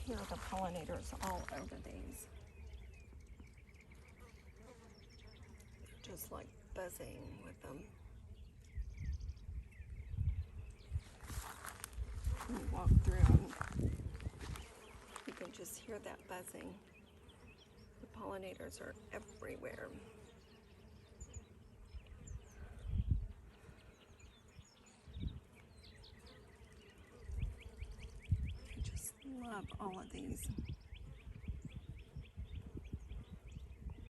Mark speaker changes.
Speaker 1: hear the pollinators all over these. They're just like buzzing with them. When you walk through them, you can just hear that buzzing. The pollinators are everywhere. I just love all of these.